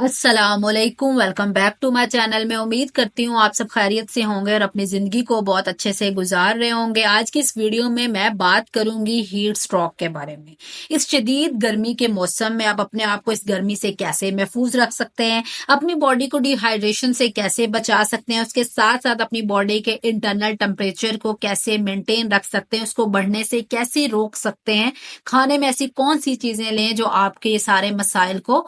अस्सलामुअलैकुम। Welcome back to my channel. मैं उम्मीद करती हूँ आप सब खैरियत से होंगे और अपनी जिंदगी को बहुत अच्छे से गुजार रहे होंगे। आज की इस वीडियो में मैं बात करूंगी हीट स्ट्रोक के बारे में। इस शदीद गर्मी के मौसम में आप अपने आप को इस गर्मी से कैसे महफूज रख सकते हैं, अपनी बॉडी को डिहाइड्रेशन से कैसे बचा सकते हैं, उसके साथ साथ अपनी बॉडी के इंटरनल टेम्परेचर को कैसे मेंटेन रख सकते हैं, उसको बढ़ने से कैसे रोक सकते हैं, खाने में ऐसी कौन सी चीजें लें जो आपके ये सारे मसाइल को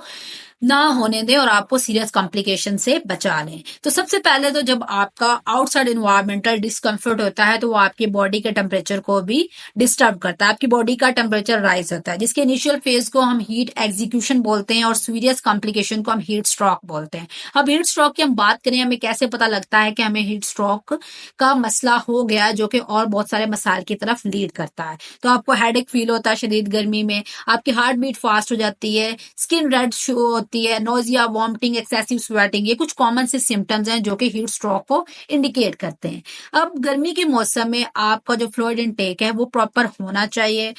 ना होने दें और आपको सीरियस कॉम्प्लिकेशन से बचा लें। तो सबसे पहले तो जब आपका आउटसाइड इन्वायरमेंटल डिस्कम्फर्ट होता है तो वो आपकी बॉडी के टेम्परेचर को भी डिस्टर्ब करता है। आपकी बॉडी का टेम्परेचर राइज होता है, जिसके इनिशियल फेज को हम हीट एग्जीक्यूशन बोलते हैं और सीरियस कॉम्प्लिकेशन को हम हीट स्ट्रोक बोलते हैं। अब हीट स्ट्रोक की हम बात करें, हमें कैसे पता लगता है कि हमें हीट स्ट्रोक का मसला हो गया, जो कि और बहुत सारे मसाइल की तरफ लीड करता है। तो आपको हेडेक फील होता है शदीद गर्मी में, आपकी हार्ट बीट फास्ट हो जाती है, स्किन रेड शो होती है, नोजिया, वॉमिटिंग, एक्सेसिव स्वेटिंग, ये कुछ कॉमन से सिम्टम्स हैं जो कि हीट स्ट्रोक को इंडिकेट करते हैं। अब गर्मी के मौसम में आपका जो फ्लूइड इनटेक है वो प्रॉपर होना चाहिए,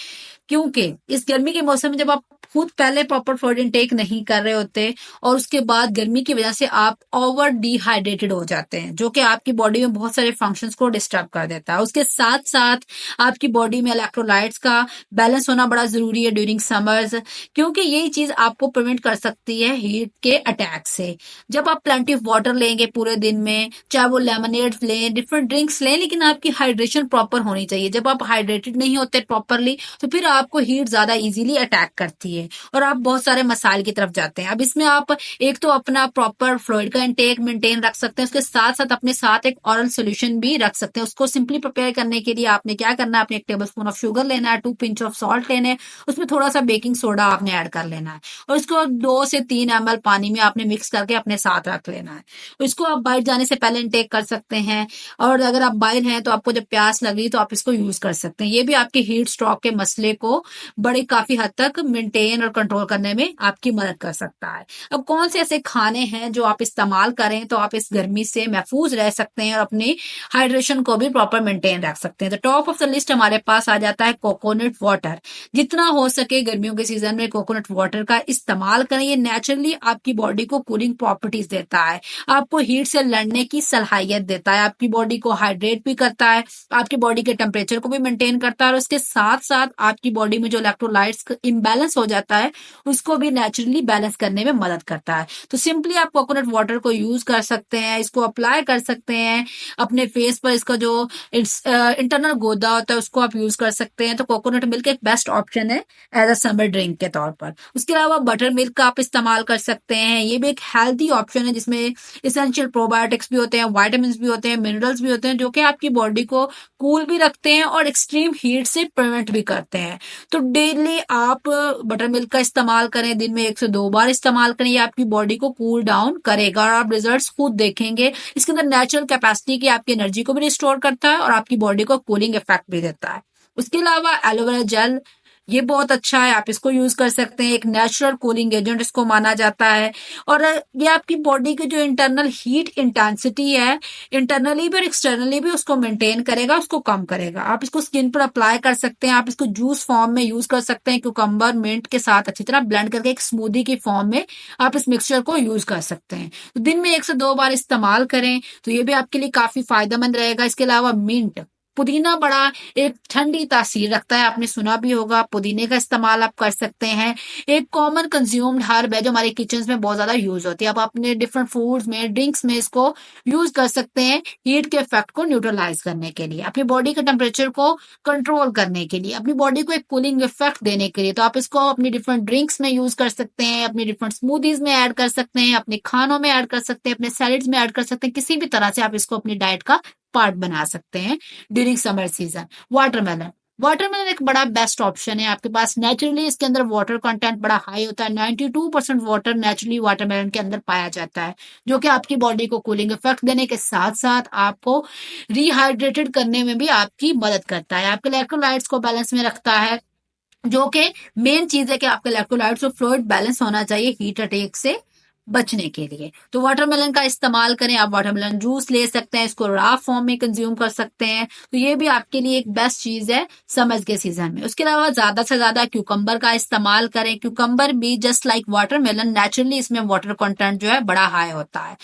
क्योंकि इस गर्मी के मौसम में जब आप खुद पहले प्रॉपर फ्लूइड इनटेक नहीं कर रहे होते और उसके बाद गर्मी की वजह से आप ओवर डिहाइड्रेटेड हो जाते हैं, जो कि आपकी बॉडी में बहुत सारे फंक्शंस को डिस्टर्ब कर देता है। उसके साथ साथ आपकी बॉडी में इलेक्ट्रोलाइट्स का बैलेंस होना बड़ा जरूरी है ड्यूरिंग समर्स, क्योंकि यही चीज आपको प्रिवेंट कर सकती है हीट के अटैक से। जब आप प्लेंटी ऑफ वाटर लेंगे पूरे दिन में, चाहे वो लेमनेड लें, डिफरेंट ड्रिंक्स लें, लेकिन आपकी हाइड्रेशन प्रॉपर होनी चाहिए। जब आप हाइड्रेटेड नहीं होते प्रॉपरली तो फिर आपको हीट ज्यादा इजीली अटैक करती है और आप बहुत सारे मसाइल की तरफ जाते हैं। अब इसमें आप एक तो अपना प्रॉपर फ्लूइड का इंटेक मेंटेन रख सकते हैं, उसके साथ साथ अपने साथ एक ऑरल सोल्यूशन भी रख सकते हैं। उसको सिंपली प्रिपेयर करने के लिए आपने क्या करना है, अपने 1 टेबल स्पून ऑफ शुगर लेना है, 2 पिंच ऑफ सॉल्ट लेने हैं, उसमें थोड़ा सा बेकिंग सोडा आपने ऐड कर लेना है और इसको 2 से 3 ml पानी में आपने मिक्स करके अपने साथ रख लेना है। इसको आप बाहर जाने से पहले इंटेक कर सकते हैं और अगर आप बाहर हैं तो आपको जब प्यास लगी तो आप इसको यूज कर सकते हैं। ये भी आपके हीट स्ट्रोक के मसले को बड़े काफी हद तक मेंटेन और कंट्रोल करने में आपकी मदद कर सकता है। अब कौन से ऐसे खाने हैं जो आप इस्तेमाल करें तो आप इस गर्मी से महफूज रह सकते हैं और अपनी हाइड्रेशन को भी प्रॉपर मेंटेन रख सकते हैं। तो टॉप ऑफ द लिस्ट हमारे पास आ जाता है कोकोनट वाटर। जितना हो सके गर्मियों के सीजन में कोकोनट वाटर का इस्तेमाल करें। ये नेचुरली आपकी बॉडी को कूलिंग प्रॉपर्टीज देता है, आपको हीट से लड़ने की सलाहियत देता है, आपकी बॉडी को हाइड्रेट भी करता है, आपकी बॉडी के टेम्परेचर को भी मेंटेन करता है और उसके साथ साथ आपकी बॉडी में जो इलेक्ट्रोलाइट्स इम्बैलेंस हो जाता है उसको भी नेचुरली बैलेंस करने में मदद करता है। तो सिंपली आप कोकोनट वाटर को यूज कर सकते हैं, इसको अप्लाई कर सकते हैं अपने फेस पर। इसका जो इंटरनल गोदा होता है उसको आप यूज कर सकते हैं। तो कोकोनट मिल्क एक बेस्ट ऑप्शन है एज अ समर ड्रिंक के तौर पर। उसके अलावा बटर मिल्क का आप इस्तेमाल कर सकते हैं, ये भी एक हेल्थी ऑप्शन है जिसमें इसेंशियल प्रोबायोटिक्स भी होते हैं, वाइटामिन भी होते हैं, मिनरल्स भी होते हैं, जो कि आपकी बॉडी को कूल भी रखते हैं और एक्सट्रीम हीट से प्रिवेंट भी करते हैं। तो डेली आप बटर मिल्क का इस्तेमाल करें, दिन में 1 से 2 बार इस्तेमाल करें, ये आपकी बॉडी को कूल डाउन करेगा और आप रिजल्ट्स खुद देखेंगे। इसके अंदर नेचुरल कैपेसिटी की आपकी एनर्जी को भी रिस्टोर करता है और आपकी बॉडी को कूलिंग इफेक्ट भी देता है। उसके अलावा एलोवेरा जेल, ये बहुत अच्छा है, आप इसको यूज कर सकते हैं, एक नेचुरल कूलिंग एजेंट इसको माना जाता है और ये आपकी बॉडी की जो इंटरनल हीट इंटेंसिटी है, इंटरनली भी और एक्सटर्नली भी, उसको मेंटेन करेगा, उसको कम करेगा। आप इसको स्किन पर अप्लाई कर सकते हैं, आप इसको जूस फॉर्म में यूज कर सकते हैं, क्यूकम्बर मिंट के साथ अच्छी तरह ब्लेंड करके एक स्मूदी की फॉर्म में आप इस मिक्सचर को यूज कर सकते हैं। तो दिन में 1 से 2 बार इस्तेमाल करें तो ये भी आपके लिए काफी फायदेमंद रहेगा। इसके अलावा मिंट, पुदीना बड़ा एक ठंडी तासीर रखता है, आपने सुना भी होगा, पुदीने का इस्तेमाल आप कर सकते हैं। एक कॉमन कंज्यूम्ड हर्ब है जो हमारे किचन में बहुत ज्यादा यूज होती है, आप अपने डिफरेंट फूड्स में, ड्रिंक्स में इसको यूज कर सकते हैं हीट के इफेक्ट को न्यूट्रलाइज करने के लिए, अपनी बॉडी के टेम्परेचर को कंट्रोल करने के लिए, अपनी बॉडी को एक कूलिंग इफेक्ट देने के लिए। तो आप इसको अपनी डिफरेंट ड्रिंक्स में यूज कर सकते हैं, अपनी डिफरेंट स्मूदीज में ऐड कर सकते हैं, अपने खानों में ऐड कर सकते हैं, अपने सैलेड्स में ऐड कर सकते हैं, किसी भी तरह से आप इसको अपनी डाइट का पार्ट बना सकते हैं during summer season. Watermelon, watermelon एक बड़ा बेस्ट ऑप्शन है आपके पास। नेचुरली इसके अंदर वाटर कंटेंट बड़ा हाई होता है, 92% वाटर नेचुरली वाटरमेलन के अंदर पाया जाता है, जो कि आपकी बॉडी को कूलिंग इफेक्ट देने के साथ साथ आपको रिहाइड्रेटेड करने में भी आपकी मदद करता है, आपके इलेक्ट्रोलाइट्स को बैलेंस में रखता है, जो कि मेन चीज है कि आपके इलेक्ट्रोलाइट्स और फ्लूइड बैलेंस होना चाहिए हीट अटैक से बचने के लिए। तो वाटरमेलन का इस्तेमाल करें, आप वाटरमेलन जूस ले सकते हैं, इसको रॉ फॉर्म में कंज्यूम कर सकते हैं, तो ये भी आपके लिए एक बेस्ट चीज है समझ के सीजन में। उसके अलावा ज्यादा से ज्यादा क्यूकम्बर का इस्तेमाल करें। क्यूकम्बर भी जस्ट लाइक वाटरमेलन नेचुरली इसमें वाटर कंटेंट जो है बड़ा हाई होता है।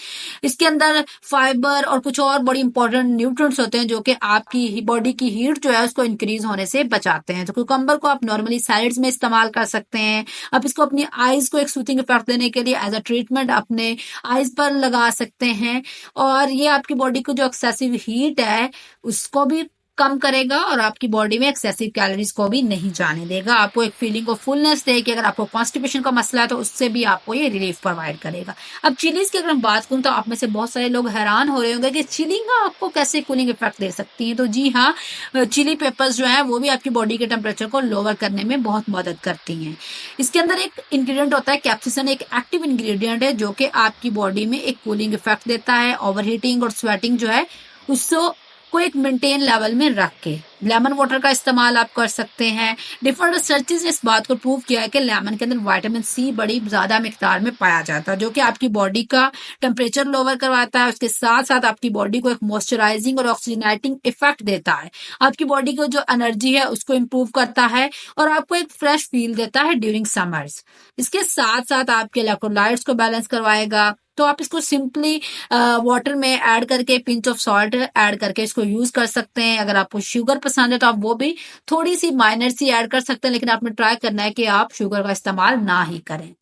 इसके अंदर फाइबर और कुछ और बड़ी इंपॉर्टेंट न्यूट्रिएंट्स होते हैं जो कि आपकी बॉडी की हीट जो है उसको इंक्रीज होने से बचाते हैं। तो क्यूकम्बर को आप नॉर्मली सैलेड्स में इस्तेमाल कर सकते हैं। आप इसको अपनी आईज को एक सूथिंग इफेक्ट देने के लिए एज अ ट्रीटमेंट अपने आईज पर लगा सकते हैं, और ये आपकी बॉडी को जो एक्सेसिव हीट है उसको भी कम करेगा और आपकी बॉडी में एक्सेसिव कैलोरीज को भी नहीं जाने देगा। आपको एक फीलिंग ऑफ फुलनेस दे कि अगर आपको कॉन्स्टिपेशन का मसला है तो उससे भी आपको ये रिलीफ प्रोवाइड करेगा। अब चिलीज की अगर हम बात करूं तो आप में से बहुत सारे लोग हैरान हो रहे होंगे कि चिलिंग आपको कैसे कूलिंग इफेक्ट दे सकती है। तो जी हाँ, चिली पेपर्स जो है वो भी आपकी बॉडी के टेम्परेचर को लोअर करने में बहुत मदद करती हैं। इसके अंदर एक इंग्रेडिएंट होता है कैप्सिसन, एक एक्टिव इंग्रेडिएंट है जो कि आपकी बॉडी में एक कूलिंग इफेक्ट देता है। ओवर हीटिंग और स्वेटिंग जो है उसको एक मेंटेन लेवल में रख के लेमन वाटर का इस्तेमाल आप कर सकते हैं। डिफरेंट रिसर्चेस ने इस बात को प्रूव किया है कि लेमन के अंदर विटामिन सी बड़ी ज्यादा मिकदार में पाया जाता है जो कि आपकी बॉडी का टेम्परेचर लोअर करवाता है। उसके साथ साथ आपकी बॉडी को एक मॉइस्चराइजिंग और ऑक्सीजनेटिंग इफेक्ट देता है। आपकी बॉडी को जो एनर्जी है उसको इम्प्रूव करता है और आपको एक फ्रेश फील देता है ड्यूरिंग समर्स। इसके साथ साथ आपके इलेक्ट्रोलाइट्स को बैलेंस करवाएगा। तो आप इसको सिंपली वाटर में ऐड करके पिंच ऑफ सॉल्ट ऐड करके इसको यूज कर सकते हैं। अगर आपको शुगर पसंद है तो आप वो भी थोड़ी सी माइनर सी ऐड कर सकते हैं, लेकिन आपने ट्राई करना है कि आप शुगर का इस्तेमाल ना ही करें।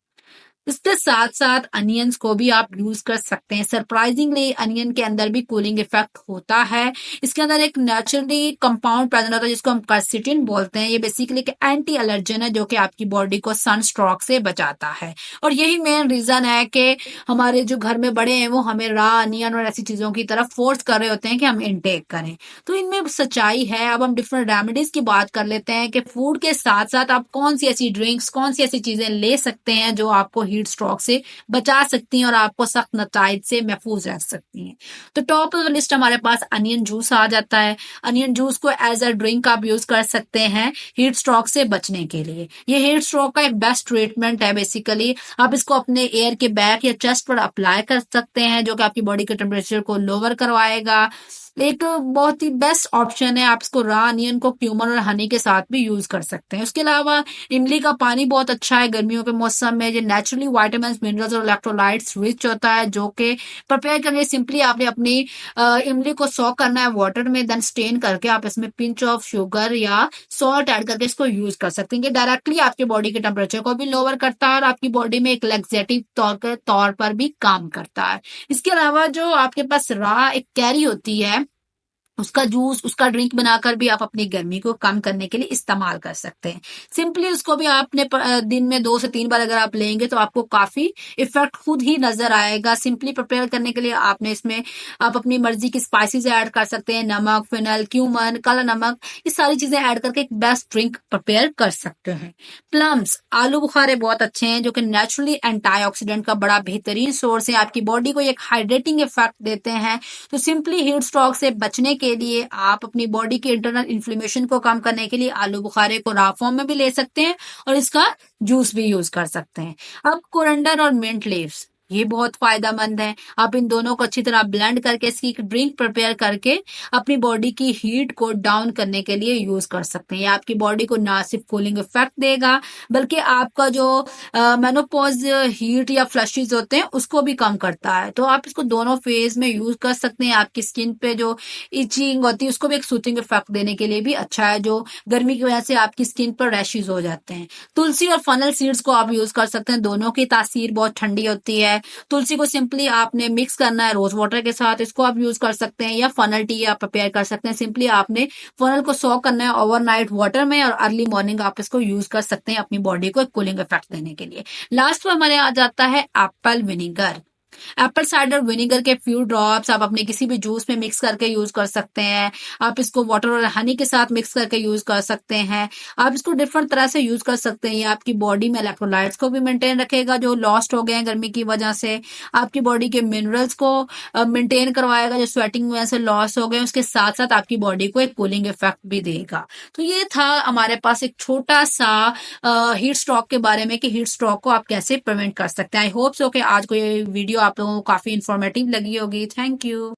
इसके साथ साथ अनियंस को भी आप यूज कर सकते हैं। सरप्राइजिंगली अनियन के अंदर भी कूलिंग इफेक्ट होता है। इसके अंदर एक नेचुरली कंपाउंड प्रेजेंट होता है जिसको हम कर्सिटिन बोलते हैं। ये बेसिकली एक एंटी एलर्जन है जो कि आपकी बॉडी को सनस्ट्रोक से बचाता है। और यही मेन रीजन है कि हमारे जो घर में बड़े हैं वो हमें रॉ अनियन और ऐसी चीजों की तरफ फोर्स कर रहे होते हैं कि हम इनटेक करें। तो इनमें सच्चाई है। अब हम डिफरेंट रेमेडीज की बात कर लेते हैं कि फूड के साथ साथ आप कौन सी ऐसी ड्रिंक्स, कौन सी ऐसी चीजें ले सकते हैं जो आपको हीट स्ट्रोक से बचा सकती हैं और आपको सख्त नताइज से महफूज रख सकती हैं। तो टॉप ऑफ द लिस्ट हमारे पास अनियन जूस आ जाता है। अनियन जूस को एज अ ड्रिंक आप यूज कर सकते हैं हीट स्ट्रोक से बचने के लिए। ये हीट स्ट्रोक का एक बेस्ट ट्रीटमेंट है। बेसिकली आप इसको अपने एयर के बैक या चेस्ट पर अप्लाई कर सकते हैं जो कि आपकी बॉडी के टेम्परेचर को लोअर करवाएगा। एक बहुत ही बेस्ट ऑप्शन है। आप इसको रॉ अनियन को क्यूमन और हनी के साथ भी यूज कर सकते हैं। उसके अलावा इमली का पानी बहुत अच्छा है गर्मियों के मौसम में। ये नेचुरली विटामिन, मिनरल्स और इलेक्ट्रोलाइट्स रिच होता है जो कि प्रिपेयर करने सिंपली आपने अपनी इमली को सॉक करना है वाटर में, देन स्टेन करके आप इसमें पिंच ऑफ शुगर या सॉल्ट ऐड करके इसको यूज कर सकते हैं। ये डायरेक्टली आपके बॉडी के टेम्परेचर को भी लोअर करता है और आपकी बॉडी में एक लैक्सेटिव तौर पर भी काम करता है। इसके अलावा जो आपके पास रॉ एक कैरी होती है उसका जूस, उसका ड्रिंक बनाकर भी आप अपनी गर्मी को कम करने के लिए इस्तेमाल कर सकते हैं। सिंपली उसको भी आपने दिन में 2 से 3 बार अगर आप लेंगे तो आपको काफी इफेक्ट खुद ही नजर आएगा। सिंपली प्रिपेयर करने के लिए आपने इसमें आप अपनी मर्जी की स्पाइसेस ऐड कर सकते हैं, नमक, फेनल, क्यूमन, काला नमक, ये सारी चीजें ऐड करके एक बेस्ट ड्रिंक प्रिपेयर कर सकते हैं। प्लम्स, आलू बुखारे बहुत अच्छे हैं जो कि नेचुरली एंटीऑक्सीडेंट का बड़ा बेहतरीन सोर्स है। आपकी बॉडी को एक हाइड्रेटिंग इफेक्ट देते हैं। तो सिंपली हीट स्ट्रोक से बचने के लिए आप अपनी बॉडी की इंटरनल इन्फ्लेमेशन को कम करने के लिए आलू बुखारे को रॉ फॉर्म में भी ले सकते हैं और इसका जूस भी यूज कर सकते हैं। अब कोरिएंडर और मिंट लीव्स, ये बहुत फायदेमंद है। आप इन दोनों को अच्छी तरह ब्लेंड करके इसकी एक ड्रिंक प्रिपेयर करके अपनी बॉडी की हीट को डाउन करने के लिए यूज कर सकते हैं। ये आपकी बॉडी को ना सिर्फ कूलिंग इफेक्ट देगा बल्कि आपका जो मेनोपॉज हीट या फ्लशेस होते हैं उसको भी कम करता है। तो आप इसको दोनों फेज में यूज कर सकते हैं। आपकी स्किन पे जो इचिंग होती है उसको भी एक सूथिंग इफेक्ट देने के लिए भी अच्छा है, जो गर्मी की वजह से आपकी स्किन पर रैशेज हो जाते हैं। तुलसी और फनल सीड्स को आप यूज कर सकते हैं। दोनों की तासीर बहुत ठंडी होती है। तुलसी को सिंपली आपने मिक्स करना है रोज वाटर के साथ, इसको आप यूज कर सकते हैं, या फनल टी आप प्रिपेयर कर सकते हैं। सिंपली आपने फनल को सॉक करना है ओवरनाइट वाटर में और अर्ली मॉर्निंग आप इसको यूज कर सकते हैं अपनी बॉडी को एक कूलिंग इफेक्ट देने के लिए। लास्ट में हमारे आ जाता है Apple vinegar. Apple cider vinegar के फ्यू ड्रॉप्स आप अपने किसी भी जूस में मिक्स करके यूज कर सकते हैं। आप इसको वाटर और हनी के साथ मिक्स करके यूज कर सकते हैं। आप इसको डिफरेंट तरह से यूज कर सकते हैं। ये आपकी बॉडी में इलेक्ट्रोलाइट्स को भी मेंटेन रखेगा जो लॉस्ट हो गए हैं गर्मी की वजह से। आपकी बॉडी के मिनरल्स को मेंटेन करवाएगा जो स्वेटिंग में से लॉस हो गए। उसके साथ साथ आपकी बॉडी को एक कूलिंग इफेक्ट भी देगा। तो ये था हमारे पास एक छोटा सा हीट स्ट्रोक के बारे में कि हीट स्ट्रोक को आप कैसे प्रिवेंट कर सकते हैं। आई होप सो कि आज को ये वीडियो आप लोगों को काफी इंफॉर्मेटिव लगी होगी। Thank you.